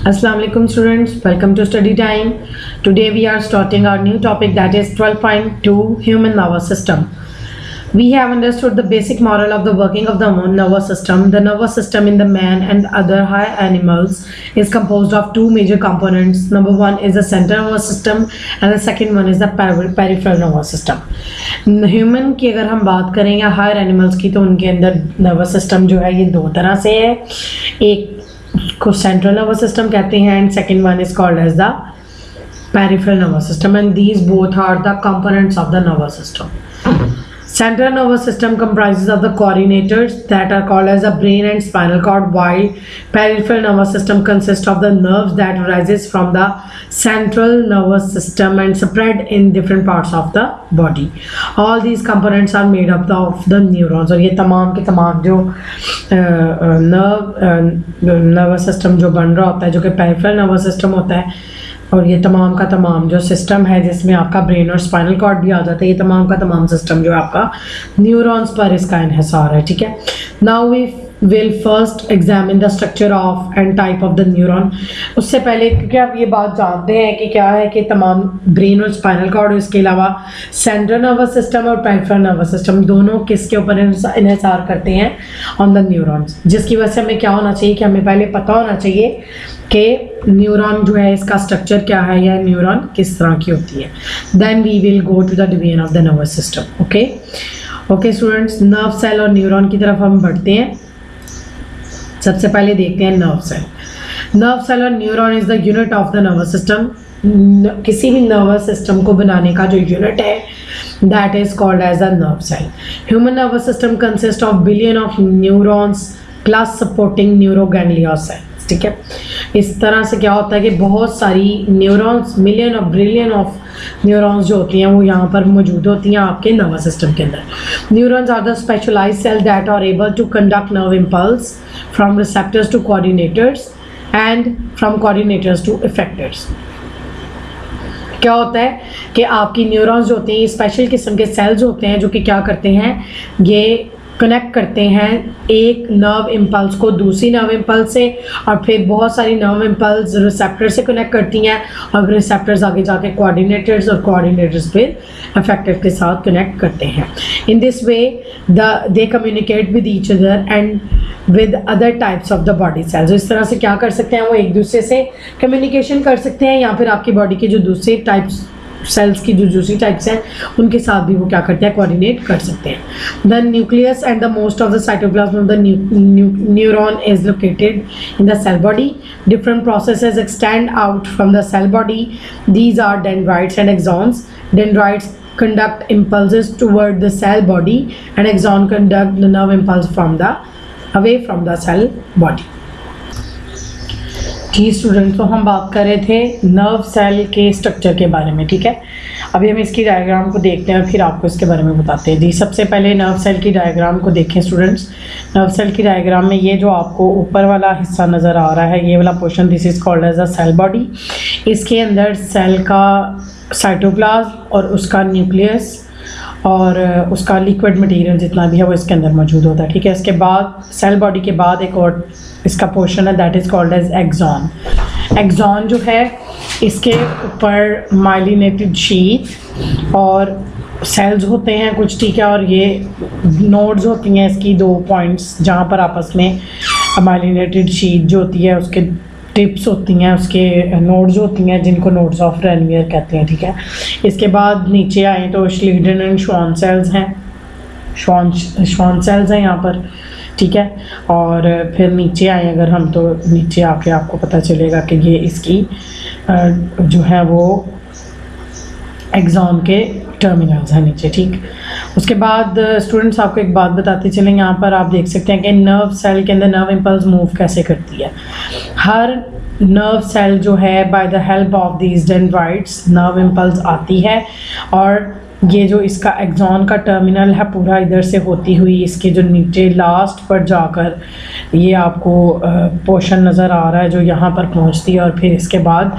Assalamu alaikum students, welcome to study time. Today we are starting our new topic, that is 12.2 human nervous system. We have understood the basic model of the working of the nervous system. The nervous system in the man and other higher animals is composed of two major components. Number one is the central nervous system and the second one is the peripheral nervous system. Human की अगर हम बात करें या higher animals की, तो उनके अंदर नर्वस सिस्टम जो है ये दो तरह से है. एक को सेंट्रल नर्वस सिस्टम कहते हैं and second one is called as the peripheral nervous system, and these both are the components of the nervous system. Central nervous system comprises of the coordinators that are called as the brain and spinal cord, while peripheral nervous system consists of the nerves that arises from the central nervous system and spread in different parts of the body. All these components are made up of the neurons. और ये तमाम के तमाम जो nervous system जो बन रहा होता है, जो कि peripheral nervous system होता है, और ये तमाम का तमाम जो सिस्टम है जिसमें आपका ब्रेन और स्पाइनल कॉर्ड भी आ जाता है, ये तमाम का तमाम सिस्टम जो आपका न्यूरॉन्स पर इसका इन्हिसार है. ठीक है, now we will first examine the structure of and type of the neuron. उससे पहले, क्योंकि आप ये बात जानते हैं कि क्या है कि तमाम ब्रेन और स्पाइनल कॉर्ड, इसके अलावा सेंट्रल नर्वस सिस्टम और पेरिफेरल नर्वस सिस्टम दोनों किसके ऊपर इन्हिसार करते हैं, ऑन द न्यूरॉन्स. जिसकी वजह से हमें क्या होना चाहिए कि हमें पहले पता होना चाहिए कि न्यूरॉन जो है इसका स्ट्रक्चर क्या है या न्यूरॉन किस तरह की होती है. Then we will go to the division of the nervous system. Okay students, nerve cell और न्यूरॉन की तरफ हम बढ़ते हैं. सबसे पहले देखते हैं नर्व सेल. नर्व सेल और neuron is the unit of the nervous system. किसी भी नर्वस सिस्टम को बनाने का जो यूनिट है, that is called as the nerve cell. Human nervous system consist of billion of neurons plus supporting neuroglia cell. ठीक है, इस तरह से क्या होता है कि बहुत सारी न्यूरॉन्स, मिलियन और ब्रिलियन ऑफ न्यूरॉन्स जो होती हैं वो यहाँ पर मौजूद होती हैं आपके नर्वस सिस्टम के अंदर. Neurons are the specialized cell that are able to conduct nerve impulse from receptors to coordinators and from coordinators to effectors. क्या होता है कि आपकी न्यूरॉन्स जो होते हैं, स्पेशल किस्म के सेल्स होते हैं जो कि क्या करते हैं, ये कनेक्ट करते हैं एक नर्व इम्पल्स को दूसरी नर्व इम्पल्स से, और फिर बहुत सारी नर्व इम्पल्स रिसेप्टर से कनेक्ट करती हैं, और रिसेप्टर्स आगे जाके कोऑर्डिनेटर्स और कोऑर्डिनेटर्स फिर इफेक्टर के साथ कनेक्ट करते हैं. In this way they communicate with each other and with other types of the body cells. इस तरह से क्या कर सकते हैं, वो एक दूसरे से कम्युनिकेशन कर सकते हैं, या फिर आपकी बॉडी के जो दूसरे टाइप्स सेल्स की जो दूसरी टाइप्स हैं उनके साथ भी वो क्या करते हैं, कोऑर्डिनेट कर सकते हैं. The nucleus and the most of the cytoplasm of the neuron is located in the cell body. Different processes extend out from the cell body. These are dendrites and axons. Dendrites conduct impulses toward the cell body and axon conduct the nerve impulse away from the cell body. जी student, तो हम बात कर रहे थे nerve cell के structure के बारे में. ठीक है, अभी हम इसकी डायग्राम को देखते हैं और फिर आपको इसके बारे में बताते हैं. जी, सबसे पहले नर्व सेल की डायग्राम को देखें स्टूडेंट्स. नर्व सेल की डायग्राम में ये जो आपको ऊपर वाला हिस्सा नज़र आ रहा है, ये वाला portion, this is called as a cell body. इसके अंदर सेल का साइटोप्लाज्म और उसका न्यूक्लियस और उसका लिक्विड मटेरियल जितना भी है वो इसके अंदर मौजूद होता है. ठीक है, इसके बाद सेल बॉडी के बाद एक और इसका पोर्शन है, that is called as axon. Axon जो है इसके ऊपर माइलिनेटेड शीट और सेल्स होते हैं कुछ. ठीक है, और ये नोड्स होती हैं इसकी, दो पॉइंट्स जहाँ पर आपस में माइलिनेटेड शीट जो होती है उसके टिप्स होती हैं, उसके नोड्स होती हैं जिनको नोड्स ऑफ रेनवियर कहते हैं. ठीक है, इसके बाद नीचे आए तो श्लीडन एंड श्वान सेल्स हैं, श्वान सेल्स हैं यहाँ पर. ठीक है, और फिर नीचे आए अगर हम, तो नीचे आके आपको पता चलेगा कि ये इसकी जो है वो एक्सॉन के टर्मिनल्स हैं नीचे. ठीक, उसके बाद स्टूडेंट्स आपको एक बात बताते चलें. यहाँ पर आप देख सकते हैं कि नर्व सेल के अंदर नर्व इम्पल्स मूव कैसे करती है. हर नर्व सेल जो है by the help of these dendrites nerve impulse आती है, और ये जो इसका एक्सॉन का टर्मिनल है पूरा इधर से होती हुई इसके जो नीचे लास्ट पर जाकर ये आपको पोर्शन नज़र आ रहा है जो यहाँ पर पहुँचती है. और फिर इसके बाद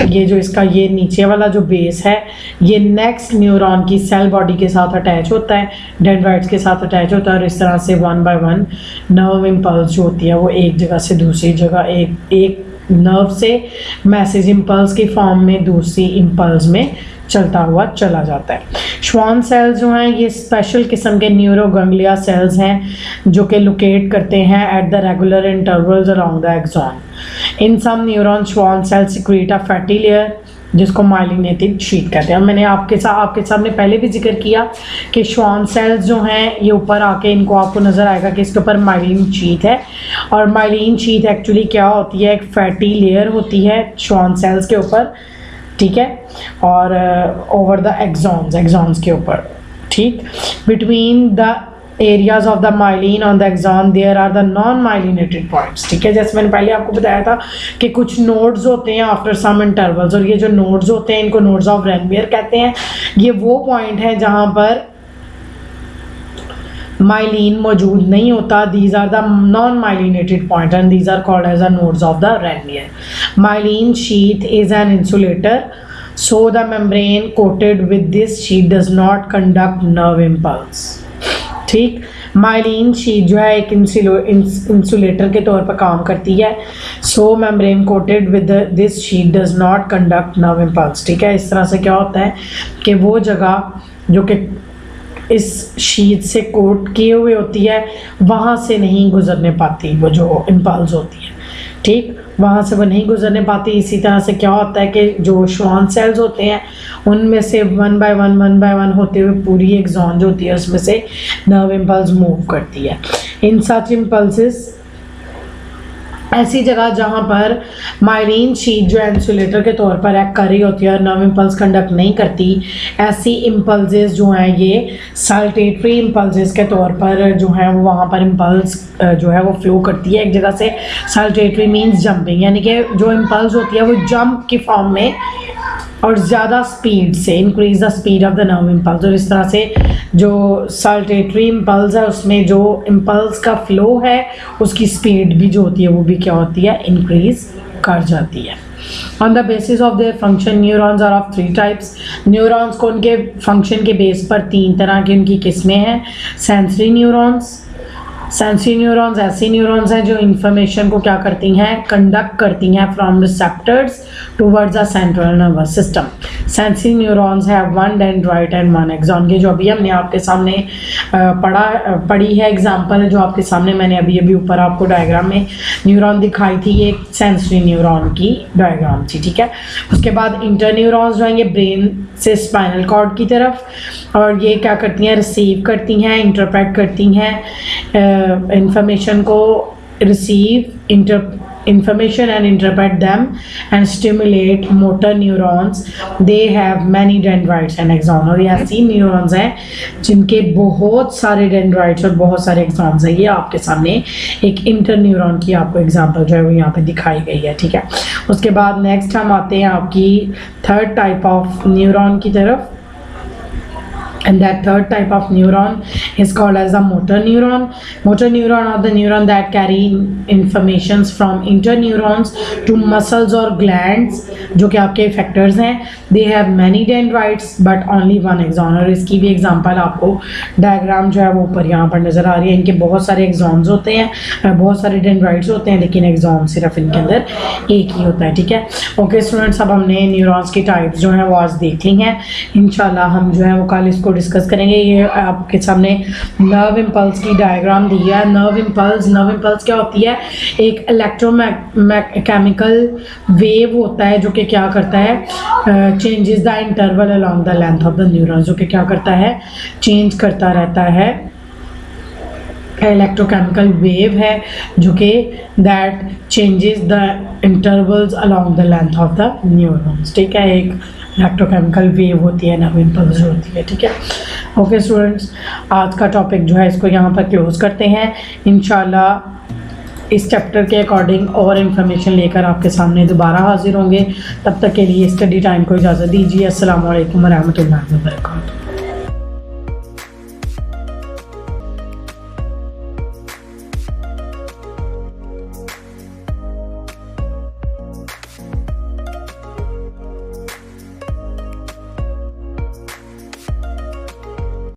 ये जो इसका ये नीचे वाला जो बेस है ये नेक्स्ट न्यूरॉन की सेल बॉडी के साथ अटैच होता है, डेंड्राइट्स के साथ अटैच होता है, और इस तरह से one by one nerve impulse जो होती है वो एक जगह से दूसरी जगह एक नर्व से मैसेज इम्पल्स की फॉर्म में दूसरी इम्पल्स में चलता हुआ चला जाता है। श्वान सेल्स जो हैं ये स्पेशल किस्म के न्यूरोगंग्लिया सेल्स हैं जो कि लोकेट करते हैं at the regular intervals around the axon. In some neuron Schwann cells secrete a fatty layer जिसको माइलिनेटेड शीट कहते हैं। मैंने आपके सामने पहले भी जिक्र किया कि श्वान सेल्स जो हैं ये ऊपर आके इनको आपको नज़र आएगा कि इसके ऊपर माइलिन शीट है, और माइलिन शीट एक्चुअली क्या होती है, एक फैटी लेयर होती है श्वान सेल्स के ऊपर, ठीक है, और ओवर द एक्सॉन्स के ऊपर, ठीक। Between the areas of the myelin on the axon there are the non myelinated points, ठीक है। जैसे मैंने पहले आपको बताया था कि कुछ नोड्स होते हैं आफ्टर सम इंटरवल्स, और ये जो नोड्स होते हैं इनको नोड्स ऑफ रेनबियर कहते हैं। ये वो पॉइंट है जहाँ पर माइलिन मौजूद नहीं होता। These are the non myelinated point and these are called as the nodes of the Ranvier. Myelin sheath is an insulator, so the membrane coated with this sheet does not conduct nerve impulse, ठीक। Myelin sheet जो है एक insulator के तौर पर काम करती है। So membrane coated with this sheet does not conduct nerve impulse, ठीक है। इस तरह से क्या होता है कि वो जगह जो कि इस शीट से कोट किए हुए होती है वहाँ से नहीं गुजरने पाती वो जो इम्पल्स होती है, ठीक, वहाँ से वो नहीं गुजरने पाती। इसी तरह से क्या होता है कि जो श्वान सेल्स होते हैं उनमें से वन बाय वन होते हुए पूरी एक्सॉन जो होती है उसमें से नर्व इम्पल्स मूव करती है। इन सच इम्पल्सेस, ऐसी जगह जहाँ पर माइलिन शीट जो इंसुलेटर के तौर पर एक्ट कर रही होती है और नर्व इम्पल्स कंडक्ट नहीं करती, ऐसी इम्पल्सेस जो हैं ये साल्टेटरी इम्पल्सेस के तौर पर जो है वो वहाँ पर इम्पल्स जो है वो फ्लो करती है एक जगह से। साल्टेटरी मीन्स जंपिंग, यानी कि जो इम्पल्स होती है वो जंप की फॉर्म में और ज़्यादा स्पीड से, increase the speed of the nerve impulse. और इस तरह से जो साल्टेटरी इम्पल्स है उसमें जो इम्पल्स का फ्लो है उसकी स्पीड भी जो होती है वो भी क्या होती है, इंक्रीज कर जाती है। On the basis of their function neurons are of 3 types. Neurons को उनके फंक्शन के बेस पर 3 तरह की उनकी किस्में हैं। सेंसरी न्यूरॉन्स, सेंसरी न्यूरॉन्स ऐसी न्यूरॉन्स हैं जो इंफॉर्मेशन को क्या करती हैं, कंडक्ट करती हैं from receptors towards the central nervous system. Sensory neurons have 1 dendrite and 1 axon. ये जो अभी हमने आपके सामने पढ़ी है एग्जांपल है जो आपके सामने मैंने अभी ऊपर आपको डायग्राम में न्यूरॉन दिखाई थी, ये एक सेंसरी न्यूरॉन की डायग्राम थी, ठीक है। उसके बाद इंटर न्यूरॉन्स जो हैं ये ब्रेन से स्पाइनल कॉर्ड की तरफ, और ये क्या करती हैं, रिसीव करती हैं, इंटरप्रेट करती हैं information को receive information and interpret them and stimulate motor neurons. They have many dendrites and axons। और ये ऐसी न्यूरॉन्स हैं जिनके बहुत सारे डेंड्राइट्स और बहुत सारे एक्सॉन्स हैं। ये आपके सामने एक इंटर न्यूरॉन की आपको एग्जांपल जो है वो यहाँ पे दिखाई गई है, ठीक है। उसके बाद नेक्स्ट हम आते हैं आपकी 3rd टाइप ऑफ न्यूरॉन की तरफ, and that 3rd type of neuron is called as a motor neuron. Motor neuron are the neuron that carry informations from interneurons to muscles or glands जो कि आपके effectors हैं। They have many dendrites but only 1 axon। और इसकी भी example आपको diagram जो है वो ऊपर यहाँ पर नज़र आ रही है। इनके बहुत सारे एक्सॉन्स होते हैं, बहुत सारे डेंड्राइट्स होते हैं, लेकिन एक्सॉन सिर्फ इनके अंदर एक ही होता है, ठीक है। ओके स्टूडेंट्स, अब हमने न्यूरॉन्स की टाइप्स जो है वो आज देख ली हैं। इंशाल्लाह हम जो है वो कल इसको डिस्कस करेंगे। ये आपके सामने नर्व इम्पल्स की डायग्राम दी है। नर्व इम्पल्स क्या होती है, एक इलेक्ट्रोकेमिकल वेव होता है जो कि क्या करता है, changes the interval along the length of the neuron, जो कि क्या करता है, चेंज करता रहता है। इलेक्ट्रोकेमिकल वेव है जो कि that changes the intervals along the length of the neurons, ठीक है। एक इलेक्ट्रोकेमिकल वेव होती है, नर्व इम्पल्स होती है, ठीक है। ओके स्टूडेंट्स, आज का टॉपिक जो है इसको यहाँ पर क्लोज करते हैं। इंशाल्लाह इस चैप्टर के अकॉर्डिंग और इन्फॉर्मेशन लेकर आपके सामने दोबारा हाजिर होंगे। तब तक के लिए स्टडी टाइम को इजाज़त दीजिए। अस्सलाम वालेकुम व रहमतुल्लाहि व बरकातहू।